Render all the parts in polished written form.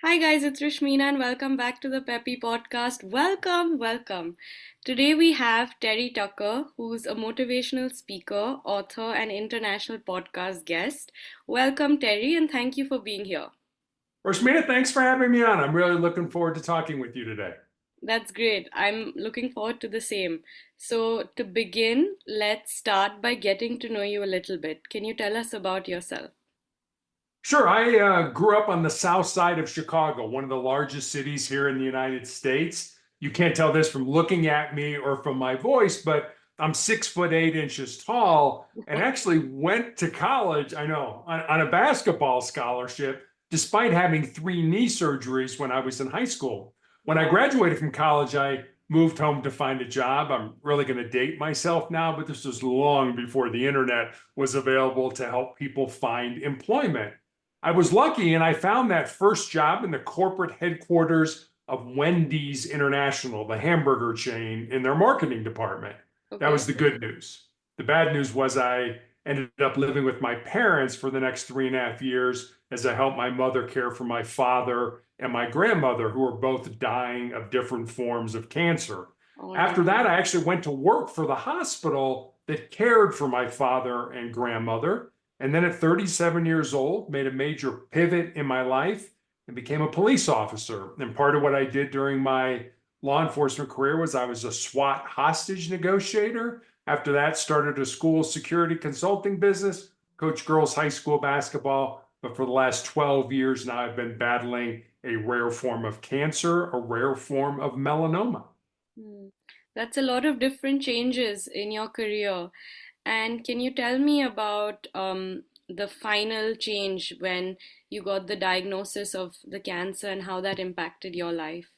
Hi guys, it's Rishmina and welcome back to the Peppy podcast. Welcome, welcome. Today we have Terry Tucker, who's a motivational speaker, author, and international podcast guest. Welcome, Terry, and thank you for being here. Rashmina, thanks for having me on. I'm really looking forward to talking with you today. That's great. I'm looking forward to the same. So, to begin, let's start by getting to know you a little bit. Can you tell us about yourself? Sure, I grew up on the south side of Chicago, one of the largest cities here in the United States. You can't tell this from looking at me or from my voice, but I'm 6'8" tall and actually went to college, I know, on a basketball scholarship, despite having three knee surgeries when I was in high school. When I Wow. graduated from college, I moved home to find a job. I'm really going to date myself now, but this was long before the internet was available to help people find employment. I was lucky and I found that first job in the corporate headquarters of Wendy's International, the hamburger chain, in their marketing department. That Okay. was the good news. The bad news was I ended up living with my parents for the next 3.5 years as I helped my mother care for my father and my grandmother, who were both dying of different forms of cancer. Oh After no. that, I actually went to work for the hospital that cared for my father and grandmother. And then at 37 years old, made a major pivot in my life and became a police officer. And part of what I did during my law enforcement career was I was a SWAT hostage negotiator. After that, started a school security consulting business, coached girls high school basketball. But for the last 12 years now, I've been battling a rare form of cancer, a rare form of melanoma. Hmm. That's a lot of different changes in your career. And can you tell me about the final change when you got the diagnosis of the cancer and how that impacted your life?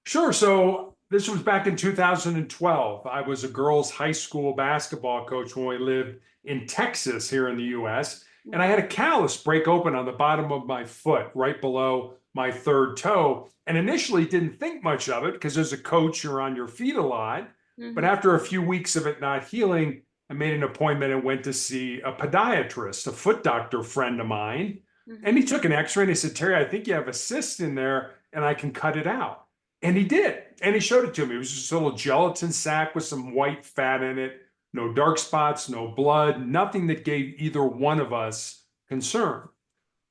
Sure. So this was back in 2012. I was a girls' high school basketball coach when we lived in Texas here in the US. And I Mm-hmm. had a callus break open on the bottom of my foot, right below my third toe. And initially didn't think much of it because as a coach, you're on your feet a lot. But Mm-hmm. after a few weeks of it not healing, I made an appointment and went to see a podiatrist, a foot doctor friend of mine. And Mm-hmm. he took an x-ray and he said, Terry, I think you have a cyst in there and I can cut it out. And he did. And he showed it to me. It was just a little gelatin sack with some white fat in it, no dark spots, no blood, nothing that gave either one of us concern.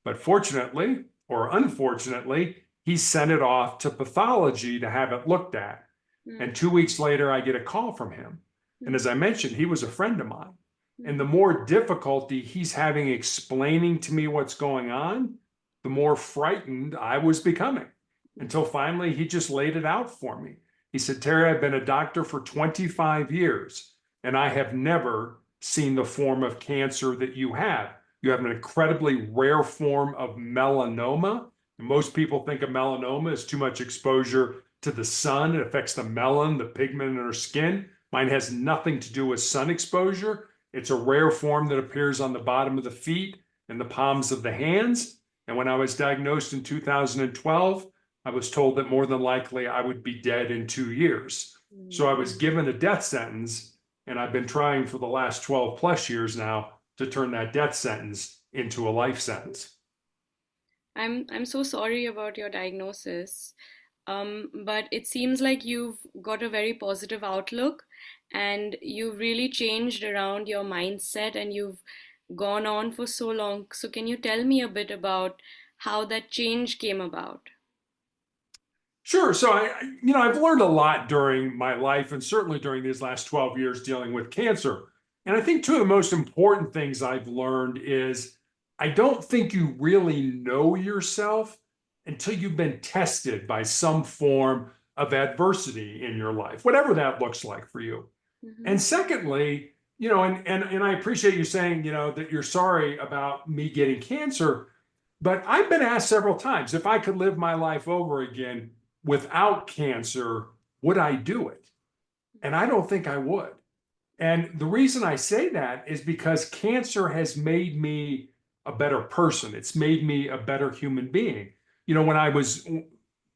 But fortunately, or unfortunately, he sent it off to pathology to have it looked at. And 2 weeks later, I get a call from him. And Mm-hmm. as I mentioned, he was a friend of mine. And the Mm-hmm. more difficulty he's having explaining to me what's going on, the more frightened I was becoming until finally he just laid it out for me. He said, Terry, I've been a doctor for 25 years and I have never seen the form of cancer that you have. You have an incredibly rare form of melanoma. And most people think of melanoma as too much exposure to the sun. It affects the melanin, the pigment in our skin. Mine has nothing to do with sun exposure. It's a rare form that appears on the bottom of the feet and the palms of the hands. And when I was diagnosed in 2012, I was told that more than likely I would be dead in 2 years. So I Mm-hmm. was given a death sentence, and I've been trying for the last 12 plus years now to turn that death sentence into a life sentence. I'm so sorry about your diagnosis. But it seems like you've got a very positive outlook and you've really changed around your mindset and you've gone on for so long. So can you tell me a bit about how that change came about? Sure. So I've learned a lot during my life and certainly during these last 12 years dealing with cancer. And I think two of the most important things I've learned is I don't think you really know yourself until you've been tested by some form of adversity in your life, whatever that looks like for you. Mm-hmm. And secondly, and I appreciate you saying, that you're sorry about me getting cancer, but I've been asked several times if I could live my life over again without cancer, would I do it? And I don't think I would. And the reason I say that is because cancer has made me a better person. It's made me a better human being. When I was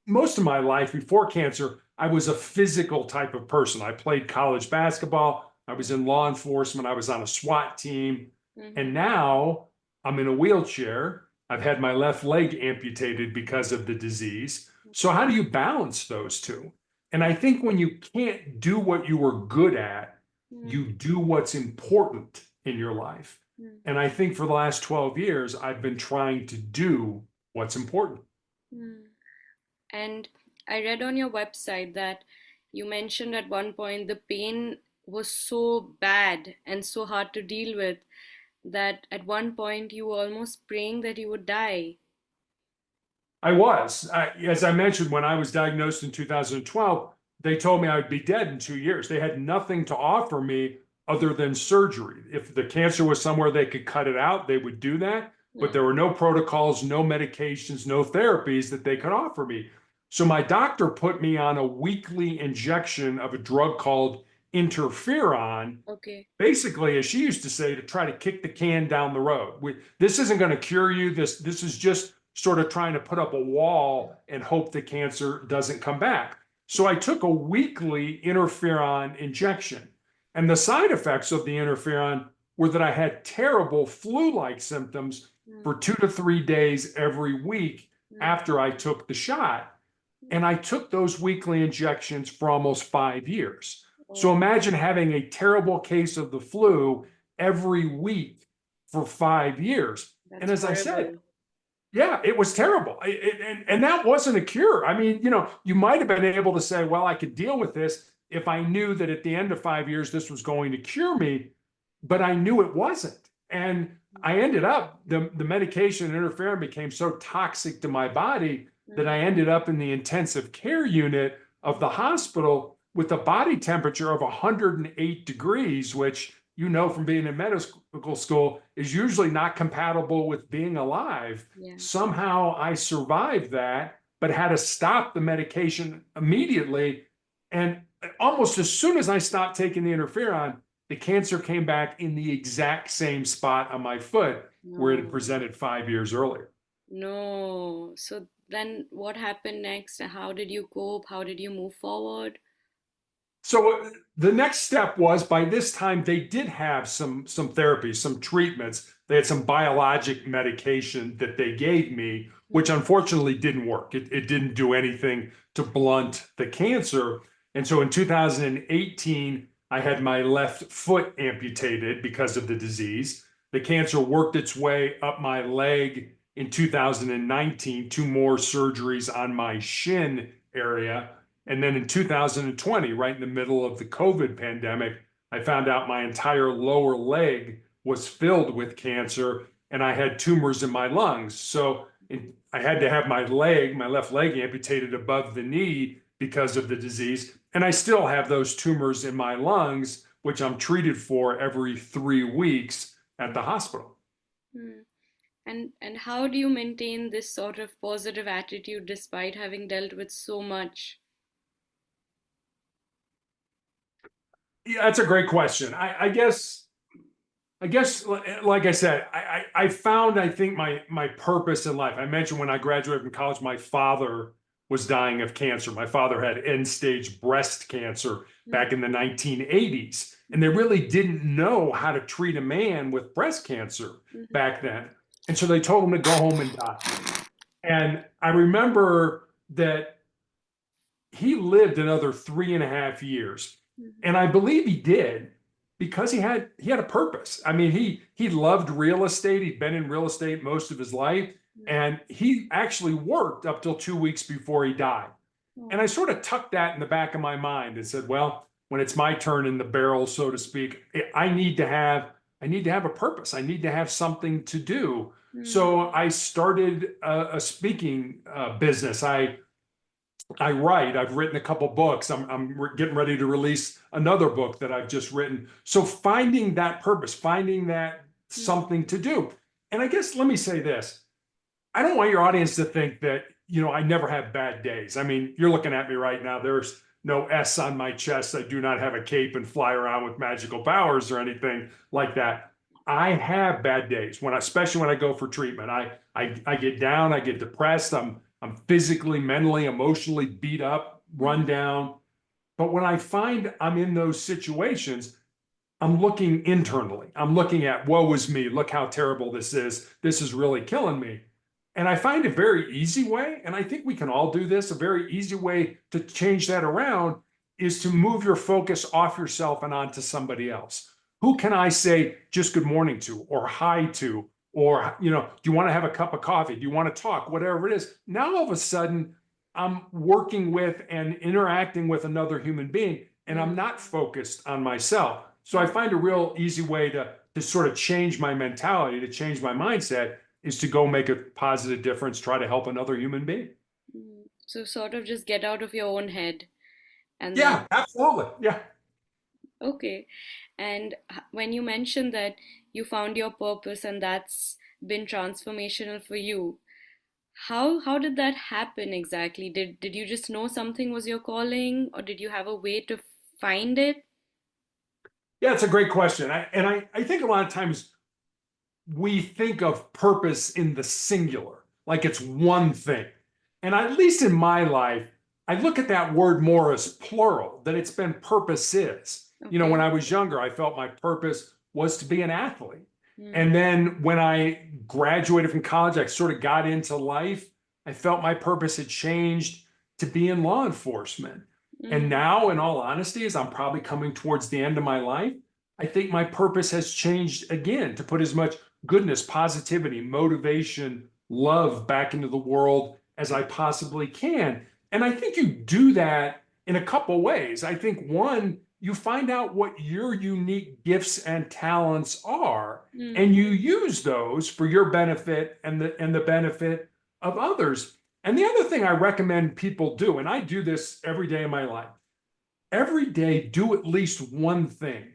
most of my life before cancer, I was a physical type of person. I played college basketball, I was in law enforcement, I was on a SWAT team, and Mm-hmm. now I'm in a wheelchair I've had my left leg amputated because of the disease. So, how do you balance those two? And I think when you can't do what you were good at, Mm, you do what's important in your life. mm, And I think for the last 12 years, I've been trying to do what's important. mm. And I read on your website that you mentioned at one point the pain was so bad and so hard to deal with that at one point you were almost praying that you would die. I was. As I mentioned, when I was diagnosed in 2012, they told me I would be dead in 2 years. They had nothing to offer me other than surgery. If the cancer was somewhere they could cut it out, they would do that. But Mm, there were no protocols, no medications, no therapies that they could offer me. So my doctor put me on a weekly injection of a drug called interferon, okay. basically, as she used to say, to try to kick the can down the road. This isn't going to cure you. This is just sort of trying to put up a wall and hope the cancer doesn't come back. So I took a weekly interferon injection. And the side effects of the interferon were that I had terrible flu-like symptoms Mm, for 2 to 3 days every week mm, after I took the shot. And I took those weekly injections for almost 5 years. So oh, imagine having a terrible case of the flu every week for 5 years. And that's as I said, horrible. yeah, it was terrible. And that wasn't a cure. I mean, you might have been able to say, well, I could deal with this if I knew that at the end of 5 years, this was going to cure me, but I knew it wasn't. And I ended up, the medication interferon became so toxic to my body that Mm, I ended up in the intensive care unit of the hospital with a body temperature of 108 degrees, which from being in medical school is usually not compatible with being alive. yeah. Somehow I survived that, but had to stop the medication immediately. And almost as soon as I stopped taking the interferon, the cancer came back in the exact same spot on my foot where it had No, presented 5 years earlier. no. So then what happened next? How did you cope? How did you move forward? So the next step was, by this time they did have some therapies, some treatments. They had some biologic medication that they gave me, which Mm, unfortunately didn't work. It didn't do anything to blunt the cancer. And so in 2018, I had my left foot amputated because of the disease. The cancer worked its way up my leg in 2019, two more surgeries on my shin area. And then in 2020, right in the middle of the COVID pandemic, I found out my entire lower leg was filled with cancer and I had tumors in my lungs. So I had to have my left leg amputated above the knee because of the disease. And I still have those tumors in my lungs, which I'm treated for every 3 weeks at the mm, hospital. mm. And how do you maintain this sort of positive attitude despite having dealt with so much? Yeah, that's a great question. I guess, like I said, I found, I think, my purpose in life. I mentioned when I graduated from college, my father was dying of cancer. My father had end stage breast cancer Mm, back in the 1980s, and they really didn't know how to treat a man with breast cancer mhm, back then. And so they told him to go home and die. And I remember that he lived another 3.5 years. mhm, And I believe he did because he had a purpose. I mean, he loved real estate. He'd been in real estate most of his life. mm. And he actually worked up till 2 weeks before he died. And Oh, I sort of tucked that in the back of my mind and said, well, when it's my turn in the barrel, so to speak, I need to have a purpose. I need to have something to do. mm, So I started a speaking business. I write. I've written a couple books. I'm getting ready to release another book that I've just written. So finding that purpose, finding that mm, something to do. And I guess let me say this. I don't want your audience to think that, I never have bad days. I mean, you're looking at me right now. There's no S on my chest. I do not have a cape and fly around with magical powers or anything like that. I have bad days especially when I go for treatment. I get down, I get depressed. I'm physically, mentally, emotionally beat up, run mm, down. But when I find I'm in those situations, I'm looking internally. I'm looking at woe is me. Look how terrible this is. This is really killing me. And I find a very easy way, and I think we can all do this, a very easy way to change that around is to move your focus off yourself and onto somebody else. Who can I say just good morning to or hi to? Or, do you want to have a cup of coffee? Do you want to talk? Whatever it is. Now, all of a sudden, I'm working with and interacting with another human being, and I'm Mm, not focused on myself. So I mm, find a real easy way to sort of change my mentality, to change my mindset, is to go make a positive difference, try to help another human being. mm. So sort of just get out of your own head and then, Yeah, absolutely. Yeah. okay. And when you mentioned that you found your purpose and that's been transformational for you, how did that happen exactly? Did you just know something was your calling, or did you have a way to find it? Yeah, it's a great question. I think a lot of times we think of purpose in the singular, like it's one thing. And at least in my life, I look at that word more as plural, that it's been purposes. When Okay. I was younger, I felt my purpose was to be an athlete. Mm, And then when I graduated from college, I sort of got into life. I felt my purpose had changed to be in law enforcement. And mm, now, in all honesty, as I'm probably coming towards the end of my life, I think my purpose has changed again to put as much goodness, positivity, motivation, love back into the world as I possibly can. And I think you do that in a couple ways. I think one, you find out what your unique gifts and talents are, and mm, you use those for your benefit and the benefit of others. And the other thing I recommend people do, and I do this every day of my life, every day do at least one thing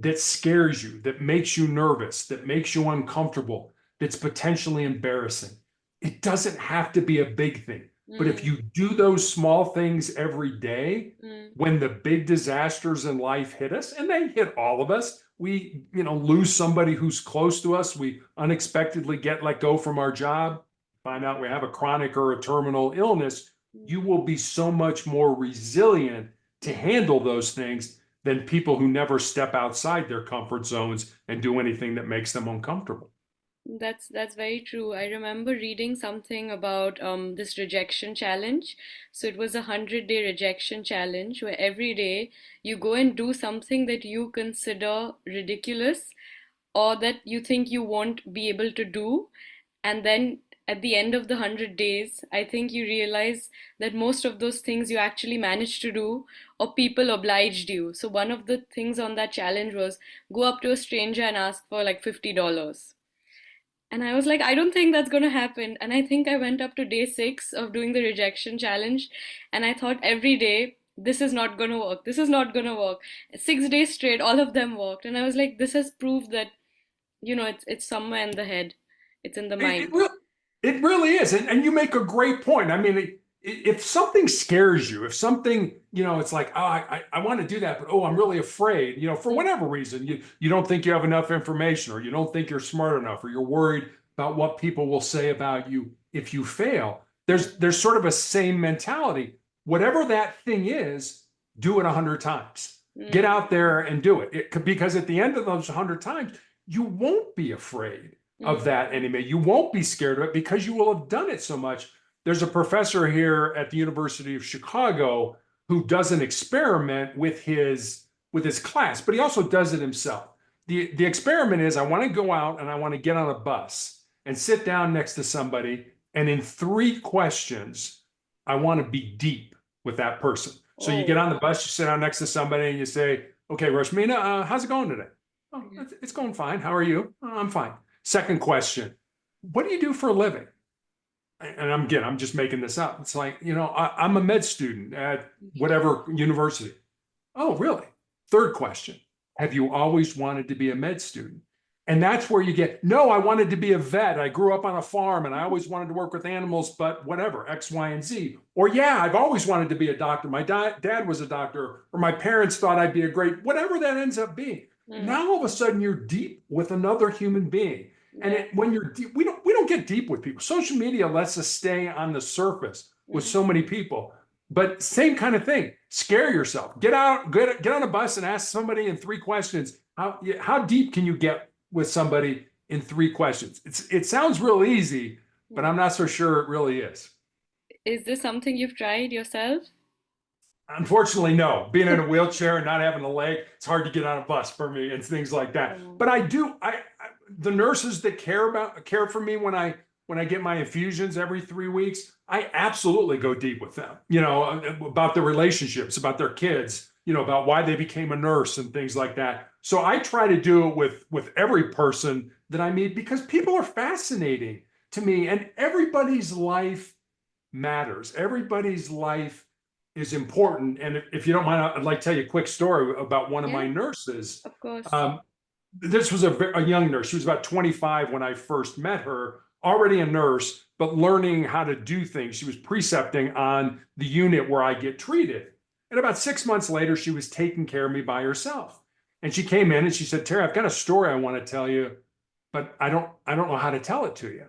that scares you, that makes you nervous, that makes you uncomfortable, that's potentially embarrassing. It doesn't have to be a big thing. But if mm, you do those small things every day, mm, when the big disasters in life hit us, and they hit all of us, we, lose somebody who's close to us, we unexpectedly get let go from our job, find out we have a chronic or a terminal illness, you mm, will be so much more resilient to mm. handle those things than people who never step outside their comfort zones and do anything that makes them uncomfortable. That's very true. I remember reading something about this rejection challenge. So it was 100-day rejection challenge where every day you go and do something that you consider ridiculous or that you think you won't be able to do. And then at the end of the 100 days, I think you realize that most of those things you actually managed to do or people obliged you. So one of the things on that challenge was go up to a stranger and ask for like $50. And I was like, I don't think that's going to happen. And I think I went up to day 6 of doing the rejection challenge. And I thought every day, this is not going to work. This is not going to work. 6 days straight, all of them worked. And I was like, this has proved that, it's somewhere in the head, it's in the It, it, mind. really, it really is. And you make a great point. I mean, if something scares you, if something, it's like, oh, I want to do that, but oh, I'm really afraid, for Mm, whatever reason, you don't think you have enough information, or you don't think you're smart enough, or you're worried about what people will say about you if you fail. mm, There's sort of a same mentality. Whatever that thing is, do it 100 times. Get mm, out there and do because at the end of those 100 times, you won't be afraid of mm, that anymore. You won't be scared of it because you will have done it so much. There's a professor here at the University of Chicago who does an experiment with his class, but he also does it himself. The experiment is I want to go out and I want to get on a bus and sit down next to somebody, and in 3 questions, I want to be deep with that person. So you get oh, on the bus, you sit down next to somebody, and you say, "Okay, Rashmina, how's it going today?" "Oh, yeah, it's going fine. How are you?" "Oh, I'm fine." Second question, "What do you do for a living?" And I'm just making this up. It's like, I'm a med student at whatever university. "Oh, really?" Third question, "Have you always wanted to be a med student?" And that's where you get, "No, I wanted to be a vet. I grew up on a farm and I always wanted to work with animals, but whatever, X, Y, and Z." Or, "Yeah, I've always wanted to be a doctor. My dad was a doctor, or my parents thought I'd be a great," whatever that ends up being. mm, Now all of a sudden you're deep with another human being. And yeah, when you're deep, we don't get deep with people. Social media lets us stay on the surface with mm, so many people. But same kind of thing. Scare yourself. Get out, get on a bus and ask somebody in 3 questions. How deep can you get with somebody in 3 questions? It sounds real easy, but I'm not so sure it really is. Is this something you've tried yourself? Unfortunately, no. Being in a wheelchair and not having a leg, it's hard to get on a bus for me and things like that. Oh. But I do. The nurses that care for me when I get my infusions every 3 weeks, I absolutely go deep with them. About the relationships, about their kids. About why they became a nurse and things like that. So I try to do it with every person that I meet because people are fascinating to me, and everybody's life matters. Everybody's life is important. And if you don't mind, I'd like to tell you a quick story about one of my Yeah, nurses. of course. Um, this was a young nurse. She was about 25 when I first met her, already a nurse, but learning how to do things. She was precepting on the unit where I get treated. And about 6 months later, she was taking care of me by herself. And she came in and she said, Terry, I've got a story I want to tell you, but I don't know how to tell it to you.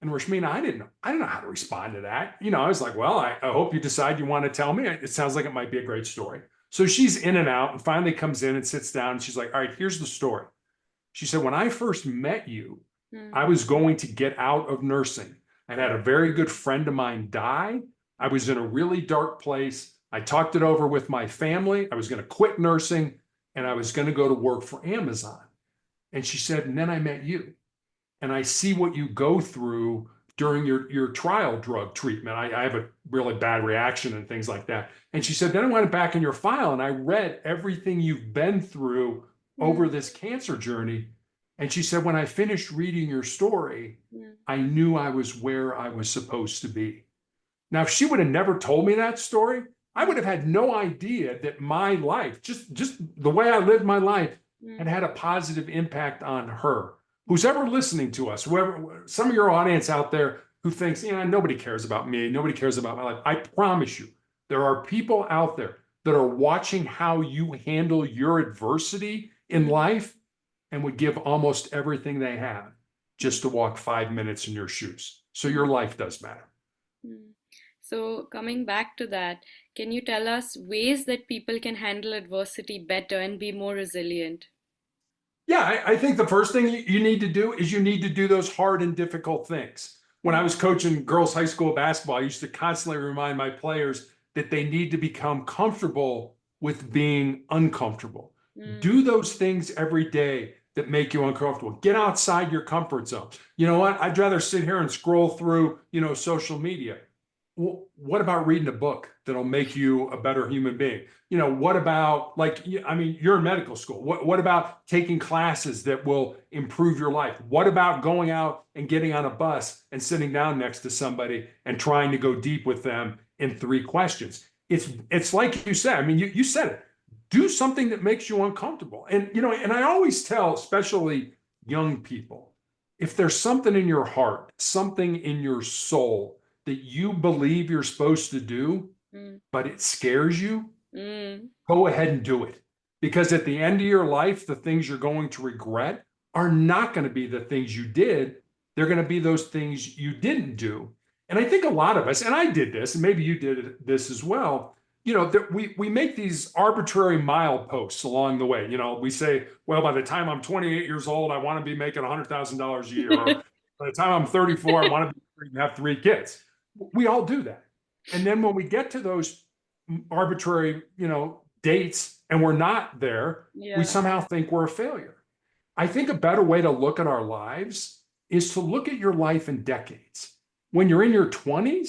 And Rashmina, I didn't know how to respond to that. I was like, well, I hope you decide you want to tell me. It sounds like it might be a great story. So she's in and out and finally comes in and sits down. And she's like, all right, here's the story. She said, when I first met you, Mm, I was going to get out of nursing. I had a very good friend of mine die. I was in a really dark place. I talked it over with my family. I was going to quit nursing and I was going to go to work for Amazon. And she said, and then I met you and I see what you go through during your trial drug treatment. I have a really bad reaction and things like that. And she said, then I went back in your file and I read everything you've been through over mm, this cancer journey. And she said, when I finished reading your story, mm, I knew I was where I was supposed to be. Now, if she would have never told me that story, I would mm, have had no idea that my life, just the way I lived my life, mm, had had a positive impact on her. Who's ever listening to us, whoever, some of your audience out there who thinks, nobody cares about me, nobody cares about my life. I promise you, there are people out there that are watching how you handle your adversity in mm, life and would give almost everything they have mm, just to walk 5 minutes in your shoes. So mm, your life does matter. mm. So, coming back to that, can you tell us ways that people can handle adversity better and be more resilient? Yeah, I think the first thing you need to do is you need to do those hard and difficult things. When I Mm, was coaching girls' high school basketball, I used to constantly remind my players that they need to become comfortable with being uncomfortable. mm, Do those things every day that make you uncomfortable. Get outside your comfort zone. You know what? I'd rather sit here and scroll through, social media. Well, what about reading a book that'll make you a better human being? What about like, I mean, you're in medical school. What about taking classes that will improve your life? What about going out and getting on a bus and sitting down next to somebody and trying to go deep with them in 3 questions? It's like you said. I mean, you said it. Do something that makes you uncomfortable. And I always tell, especially young people, if there's something in your heart, something in your soul that you believe you're supposed to do, mm, but it scares you, mm, go ahead and do it. Because at the end of your life, the things you're going to regret are not going to be the things you did. They're going to be those things you didn't do. And I think a lot of us, and I did this, and maybe you did this as well, that we make these arbitrary mileposts along the way. We say, well, by the time I'm 28 years old, I want to be making $100,000 a year. Or by the time I'm 34, I want to have 3 kids. We all do that. And then when we get to those arbitrary, dates and we're not there, we yeah. somehow think we're a failure. I think a better way to look at our lives is to look at your life in decades. When you're in your 20s,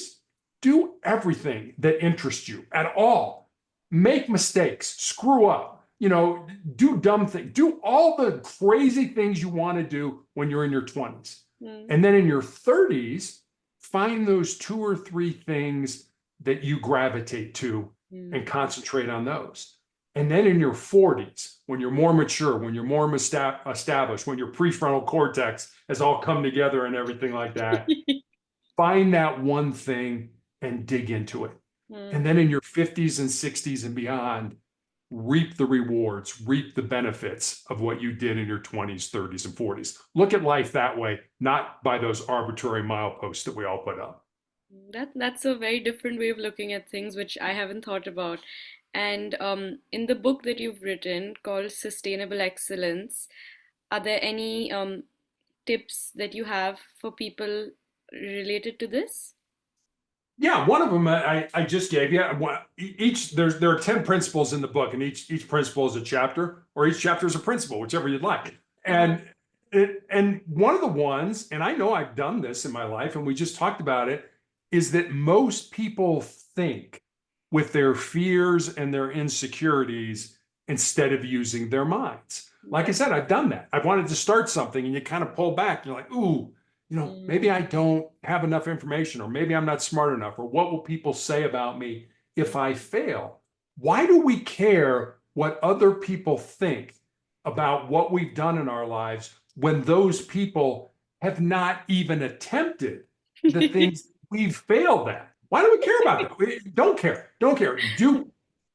do everything that interests you at all. Make mistakes, screw up, do dumb things, do all the crazy things you want to do when you're in your 20s. Mm, And then in your 30s, find those 2 or 3 things that you gravitate to and mm. concentrate on those. And then in your 40s, when you're more mature, when you're more established, when your prefrontal cortex has all come together and everything like that, find that one thing and dig into it. And Mm. then in your 50s and 60s and beyond, reap the rewards, reap the benefits of what you did in your 20s, 30s, and 40s. Look at life that way, not by those arbitrary mileposts that we all put up. That's a very different way of looking at things, which I haven't thought about. And in the book that you've written called Sustainable Excellence, are there any tips that you have for people related to this? Yeah, one of them I just gave you. Each there are 10 principles in the book, and each principle is a chapter, or each chapter is a principle, whichever you'd like. Uh-huh. And one of the ones, and I know I've done this in my life, and we just talked about it, is that most people think with their fears and their insecurities instead of using their minds. Like I That's said, I've true. done that. I've wanted to start something, and you kind of pull back. You're like, ooh, maybe Mm, I don't have enough information, or maybe I'm not smart enough, or what will people say about me if I fail? Why do we care what other people think about what we've done in our lives when those people have not even attempted the mm. things we've failed at? Why do we care about that? We don't care. Don't care. Do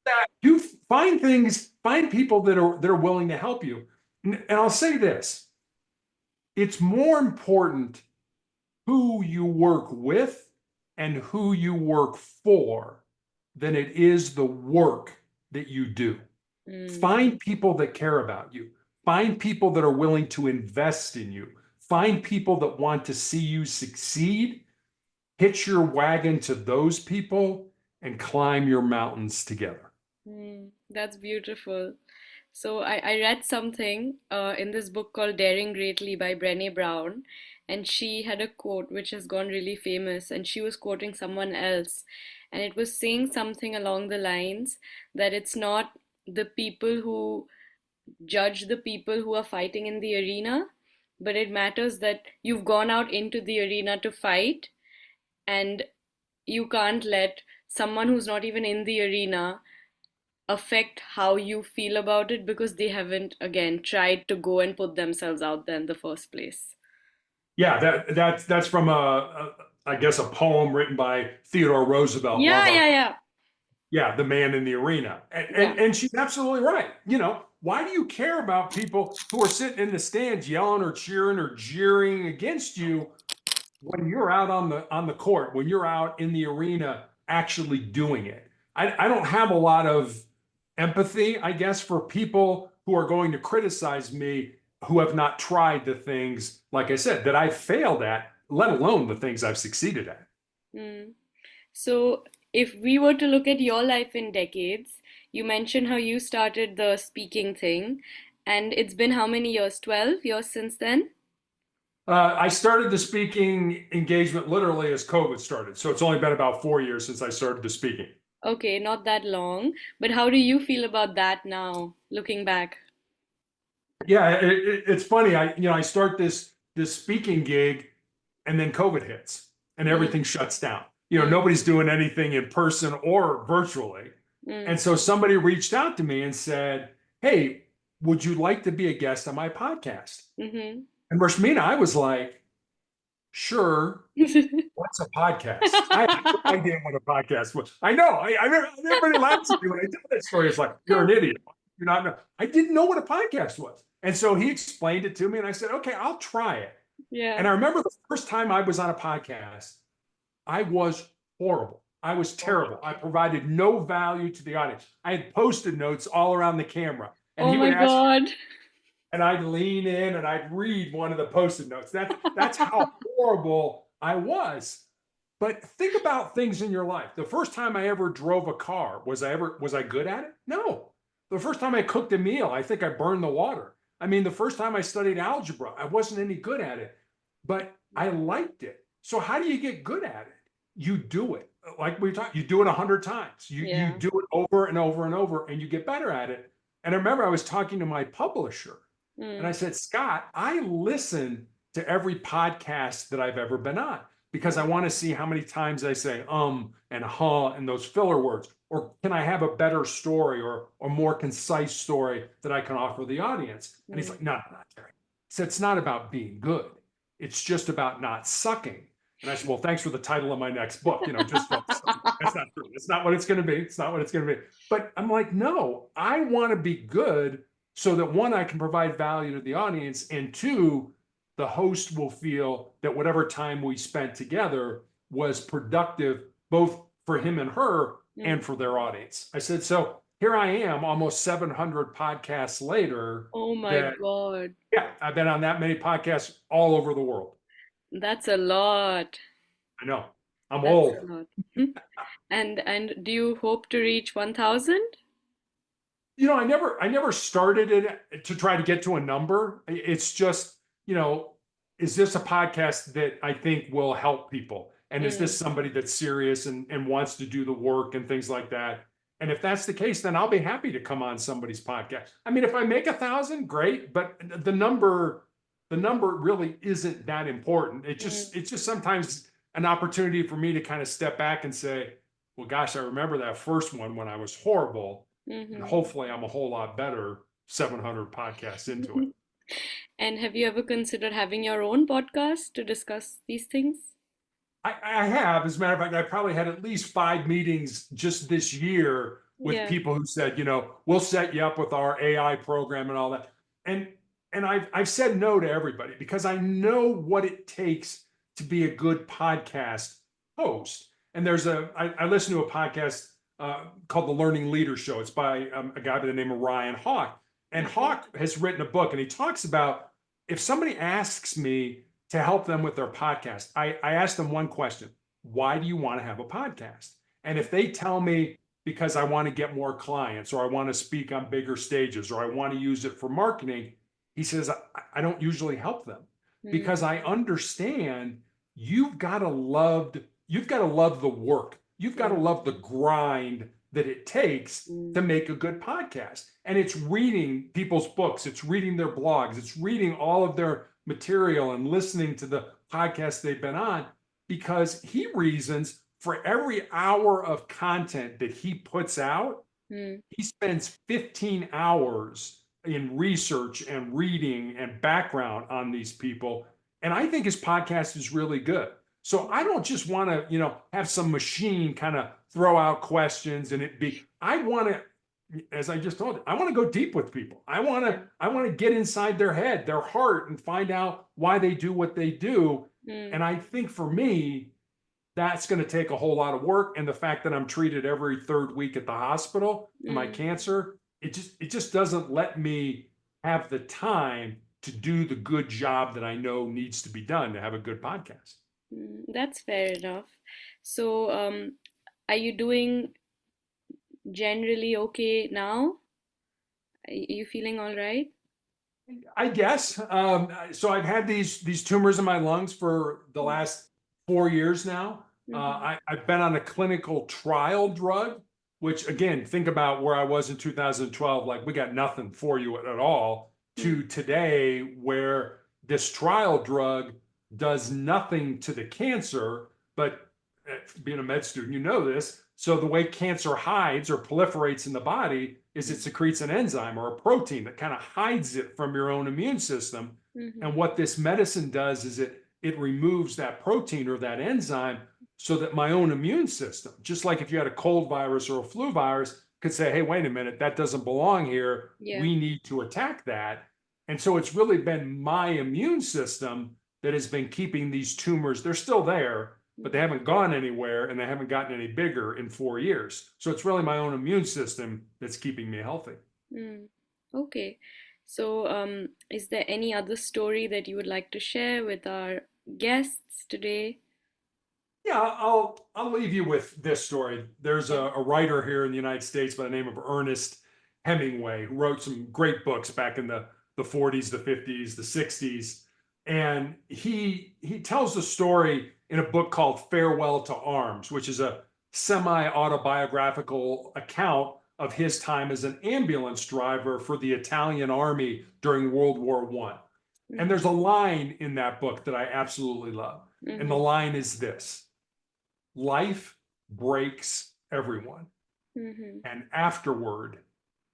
that. Do find things, find people that are willing to help you. And I'll say this: it's more important who you work with and who you work for than it is the work that you do. Find people that care about you. Find people that are willing to invest in you. Find people that want to see you succeed. Hitch your wagon to those people and climb your mountains together. That's beautiful. So I read something in this book called Daring Greatly by Brené Brown, and she had a quote which has gone really famous, and she was quoting someone else, and it was saying something along the lines that it's not the people who judge the people who are fighting in the arena, but it matters that you've gone out into the arena to fight, and you can't let someone who's not even in the arena affect how you feel about it because they haven't, again, tried to go and put themselves out there in the first place. Yeah, that's from I guess a poem written by Theodore Roosevelt, one of Yeah, our yeah, yeah. yeah, the man in the arena. And, Yeah. and and she's absolutely right. Why do you care about people who are sitting in the stands yelling or cheering or jeering against you when you're out on the court, when you're out in the arena actually doing it? I don't have a lot of empathy, I guess, for people who are going to criticize me who have not tried the things, like I said, that I failed at, let alone the things I've succeeded at. Mm. So, if we were to look at your life in decades, you mentioned how you started the speaking thing, and it's been how many years? 12 years since then? I started the speaking engagement literally as COVID started. So it's only been about 4 years since I started the speaking. Okay, not that long. But how do you feel about that now, looking back? Yeah, it's funny. I start this speaking gig, and then COVID hits, and everything Mm, shuts down. mm, Nobody's doing anything in person or virtually. And mm, so somebody reached out to me and said, "Hey, would you like to be a guest on my podcast?" mm-hmm. And Rashmina, I was like, "Sure." What's a podcast? I had no idea what a podcast was. I know. Everybody laughs at me when I tell that story. It's like, you're an idiot. You're not. Know. I didn't know what a podcast was. And so he explained it to me, and I said, okay, I'll try it. And Yeah. I remember the first time I was on a podcast, I was horrible. I was Oh, terrible. I provided no value to the audience. I had post-it notes all around the camera. And oh he my would ask, God. and I'd lean in and I'd read one of the post-it notes. That's how horrible I was. But think about things in your life. The first time I ever drove a car, was I good at it? No. The first time I cooked a meal, I think I burned the water. I mean, the first time I studied algebra, I wasn't any good at it, but I liked it. So how do you get good at it? You do it. Like we talked, you do it 100 times. You Yeah. do it over and over and over, and you get better at it. And I remember I was talking to my publisher, and I Mm, said, Scott, I listen to every podcast that I've ever been on because I mm, want to see how many times I say and huh and those filler words. Or can I have a better story or more concise story that I can offer the audience? And he's mm. like, no, no, Terry. He said, it's not about being good. It's just about not sucking. And I said, well, thanks for the title of my next book. Just don't suck. That's not true. It's not what it's going to be. It's not what it's going to be. But I'm like, no, I want to be good so that one, I can provide value to the audience, and two, the host will feel that whatever time we spent together was productive, both for him and her and Mm. for their audience. I said, so here I am, almost 700 podcasts later, Oh my that, God. yeah, I've been on that many podcasts all over the world. That's a lot. I know. I'm That's a old. lot. And do you hope to reach 1,000? I never started it to try to get to a number. It's just, you know, is this a podcast that I think will help people? And is this Mm, somebody that's serious and wants to do the work and things like that? And if that's the case, then I'll be happy to come on somebody's podcast. I mean, if I make 1,000, great, but the number really isn't that important. mm, It's just sometimes an opportunity for me to kind of step back and say, well, gosh, I remember that first one when I was horrible, and mm-hmm. hopefully I'm a whole lot better 700 podcasts into it. And have you ever considered having your own podcast to discuss these things? I have, as a matter of fact, I probably had at least 5 meetings just this year with Yeah. people who said, we'll set you up with our AI program and all that. And I've said no to everybody because I know what it takes to be a good podcast host. And I listen to a podcast called The Learning Leader Show. It's by a guy by the name of Ryan Hawk. And Okay. Hawk has written a book, and he talks about if somebody asks me to help them with their podcast, I ask them one question: why do you want to have a podcast? And if they tell me because I want to get more clients, or I want to speak on bigger stages, or I want to use it for marketing, he says, I don't usually help them because Mm, I understand you've got to love you've got to love the work. You've got to mm, love the grind that it takes to mm, make a good podcast. And it's reading people's books, it's reading their blogs, it's reading all of their material and listening to the podcasts they've been on, because he reasons for every hour of content that he puts out, mm, he spends 15 hours in research and reading and background on these people. And I think his podcast is really good. So I don't just want to, have some machine kind of throw out questions and I want to, as I just told you, I want to go deep with people. yeah. I want to get inside their head, their heart, and find out why they do what they do. Mm, And I think for me, that's going to take a whole lot of work. And the fact that I'm treated every third week at the hospital for my mm, cancer, it just doesn't let me have the time to do the good job that I know needs to be done to have a good podcast. That's fair enough. So, are you doing generally okay now? Are you feeling all right? I guess. So I've had these tumors in my lungs for the Mm, last 4 years now. mm-hmm. I've been on a clinical trial drug, which again, think about where I was in 2012. Like we got nothing for you at all. Mm, To today, where this trial drug does nothing to the cancer, but being a med student, you know this. So the way cancer hides or proliferates in the body is it secretes an enzyme or a protein that kind of hides it from your own immune system. mm-hmm. And what this medicine does is it removes that protein or that enzyme so that my own immune system, just like if you had a cold virus or a flu virus, could say, hey, wait a minute, that doesn't belong here. Yeah. We need to attack that. And so it's really been my immune system that has been keeping these tumors. They're still there, but they Mm, haven't gone anywhere and they haven't gotten any bigger in 4 years. So it's really my own immune system that's keeping me healthy. mm. Okay. So, is there any other story that you would like to share with our guests today? Yeah, I'll leave you with this story. There's Yeah. a writer here in the United States by the name of Ernest Hemingway who wrote some great books back in the 40s, the 50s, the 60s. And he tells the story in a book called Farewell to Arms, which is a semi-autobiographical account of his time as an ambulance driver for the Italian army during World War One. And Mm-hmm. there's a line in that book that I absolutely love. And the Mm-hmm. line is this: life breaks everyone, Mm-hmm. and afterward,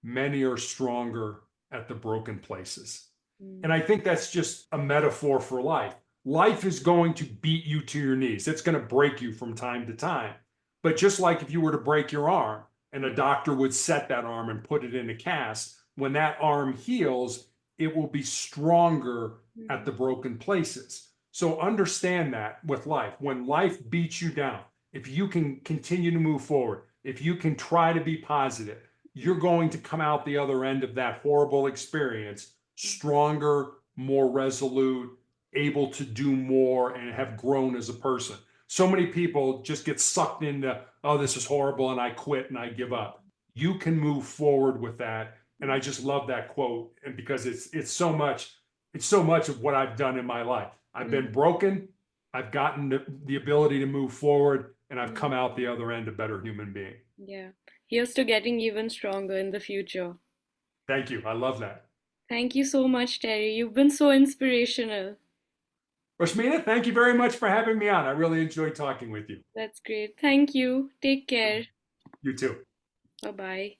many are stronger at the broken places. And Mm, I think that's just a metaphor for life. Life is going to beat you to your knees, it's going to break you from time to time. But just like if you were to break your arm and a doctor would set that arm and put it in a cast, when that arm heals, it will be stronger at mm, the broken places. So understand that with life. When life beats you down, if you can continue to move forward, if you can try to be positive, you're going to come out the other end of that horrible experience mm, stronger, more resolute, able to do more and have grown as a person. So many people just get sucked into, oh, this is horrible, and I quit and I give up. You can move forward with that. And I just love that quote. And because it's so much of what I've done in my life. I've been Mm, broken, I've gotten the ability to move forward, and I've mm, come out the other end a better human being. yeah. Here's to getting even stronger in the future. Thank you. I love that. Thank you so much, Terry. You've been so inspirational. Rashmina, thank you very much for having me on. I really enjoyed talking with you. That's great. Thank you. Take care. You too. Bye bye.